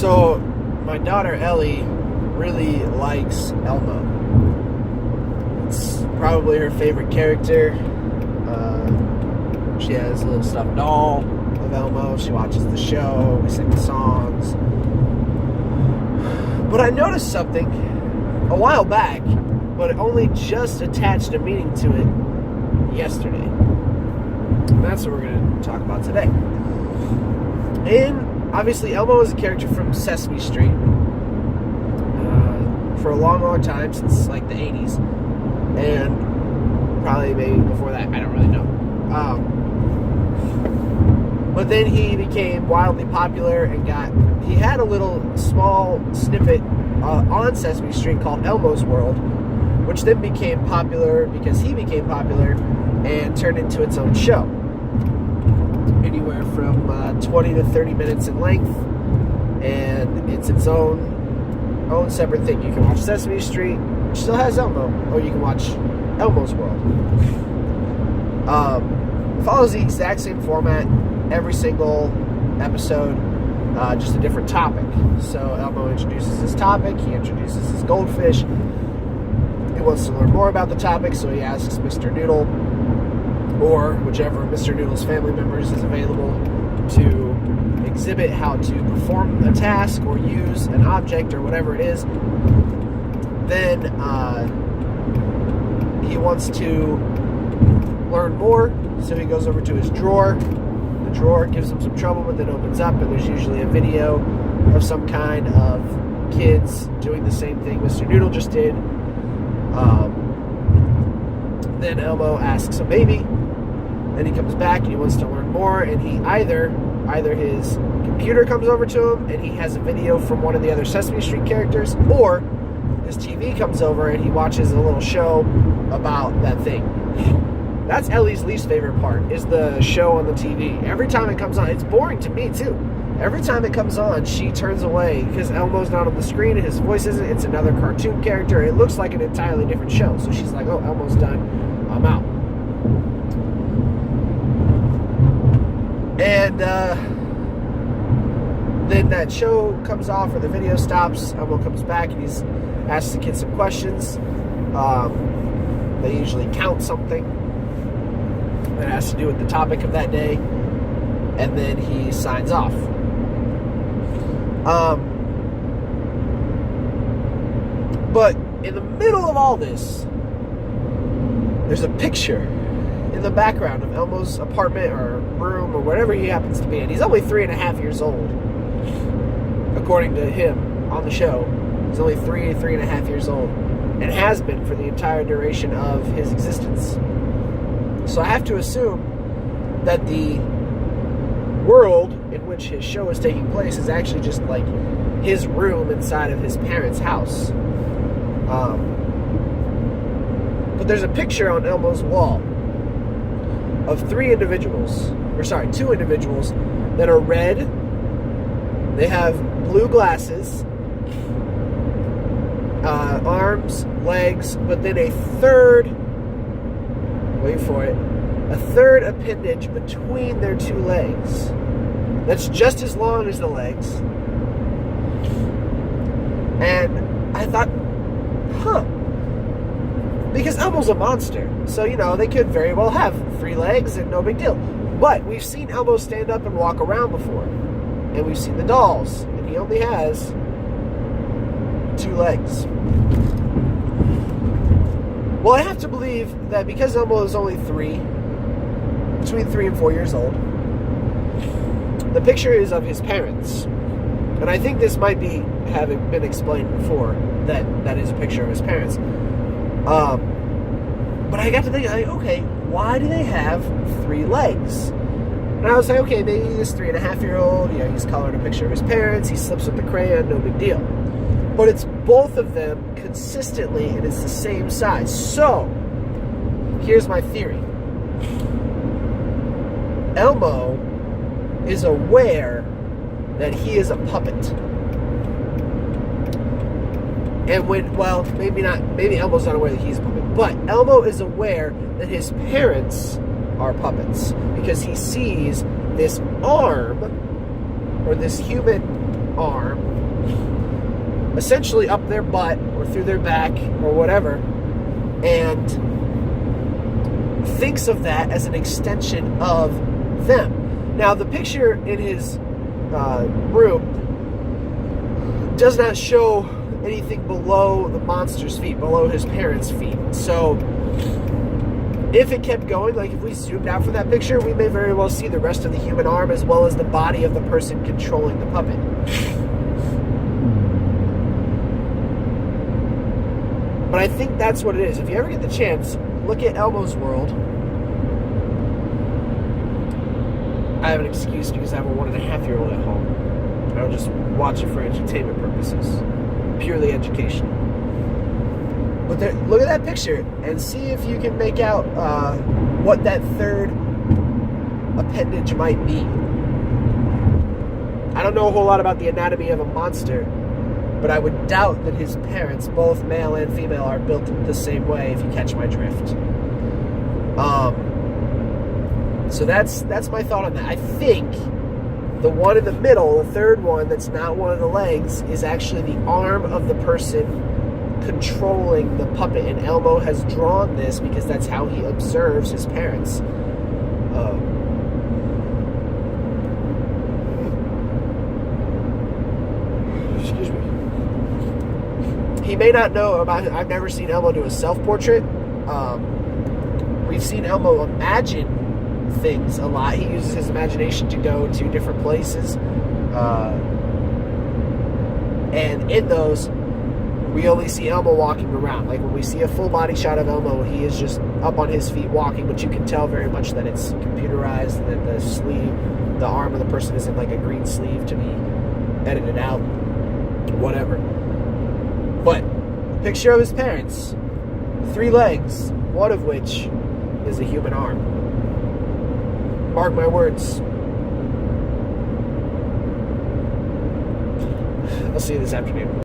So, my daughter Ellie really likes Elmo. It's probably her favorite character. She has a little stuffed doll of Elmo. She watches the show. We sing the songs. But I noticed something a while back, but it only just attached a meaning to it yesterday. And that's what we're going to talk about today. And obviously, Elmo is a character from Sesame Street for a long, long time, since like the 80s. And probably maybe before that, I don't really know. But then he became wildly popular and he had a little small snippet on Sesame Street called Elmo's World, which then became popular because he became popular and turned into its own show. Anywhere from 20 to 30 minutes in length, and it's its own separate thing. You can watch Sesame Street, which still has Elmo, or you can watch Elmo's World. Follows the exact same format every single episode, just a different topic. So Elmo introduces his topic, he introduces his goldfish, he wants to learn more about the topic, so he asks Mr. Noodle, or whichever Mr. Noodle's family members is available, to exhibit how to perform a task or use an object or whatever it is. Then he wants to learn more, so he goes over to his drawer. The drawer gives him some trouble, but then opens up, and there's usually a video of some kind of kids doing the same thing Mr. Noodle just did. Then Elmo asks a baby. Then he comes back and he wants to learn more, and he either his computer comes over to him and he has a video from one of the other Sesame Street characters, or his TV comes over and he watches a little show about that thing. That's Ellie's least favorite part, is the show on the TV. Every time it comes on, it's boring to me too. Every time it comes on, she turns away because Elmo's not on the screen and his voice isn't. It's another cartoon character. It looks like an entirely different show. So she's like, oh, Elmo's done. I'm out. And then that show comes off, or the video stops. Elmo comes back and he's asked the kids some questions. They usually count something that has to do with the topic of that day, and then he signs off. But in the middle of all this, there's a picture in the background of Elmo's apartment or room or whatever he happens to be in. He's only 3.5 years old, according to him on the show. He's only 3.5 years old, and has been for the entire duration of his existence. So I have to assume that the world in which his show is taking place is actually just like his room inside of his parents' house. But there's a picture on Elmo's wall of two individuals that are red. They have blue glasses, arms, legs, but then a third appendage between their two legs. That's just as long as the legs. And I thought, because Elmo's a monster. So, they could very well have 3 legs and no big deal. But we've seen Elmo stand up and walk around before. And we've seen the dolls. And he only has 2 legs. Well, I have to believe that because Elmo is only between 3 and 4 years old, the picture is of his parents. And I think this might be having been explained before, that is a picture of his parents. But I got to think, okay, why do they have 3 legs? And I was like, okay, maybe this 3.5-year-old, he's coloring a picture of his parents, he slips with the crayon, no big deal. But it's both of them consistently, and it's the same size. So, here's my theory. Elmo is aware that he is a puppet. And maybe Elmo's not aware that he's a puppet, but Elmo is aware that his parents are puppets because he sees this arm, or this human arm essentially up their butt or through their back or whatever, and thinks of that as an extension of them. Now, the picture in his room does not show anything below the monster's feet, below his parents' feet. So if it kept going, like if we zoomed out from that picture, we may very well see the rest of the human arm as well as the body of the person controlling the puppet. But I think that's what it is. If you ever get the chance, look at Elmo's World. I have an excuse because I have a 1.5-year-old at home. I'll just watch it for entertainment purposes. Purely educational. But look at that picture and see if you can make out what that third appendage might be. I don't know a whole lot about the anatomy of a monster, but I would doubt that his parents, both male and female, are built the same way, if you catch my drift. So that's my thought on that. I think the one in the middle, the third one that's not one of the legs, is actually the arm of the person controlling the puppet. And Elmo has drawn this because that's how he observes his parents. Excuse me. He may not know about it. I've never seen Elmo do a self-portrait. We've seen Elmo imagine things a lot. He uses his imagination to go to different places. And in those, we only see Elmo walking around. Like when we see a full body shot of Elmo, he is just up on his feet walking, but you can tell very much that it's computerized, that the sleeve, the arm of the person is in like a green sleeve to be edited out, whatever. But picture of his parents, 3 legs, one of which is a human arm. Mark my words. I'll see you this afternoon.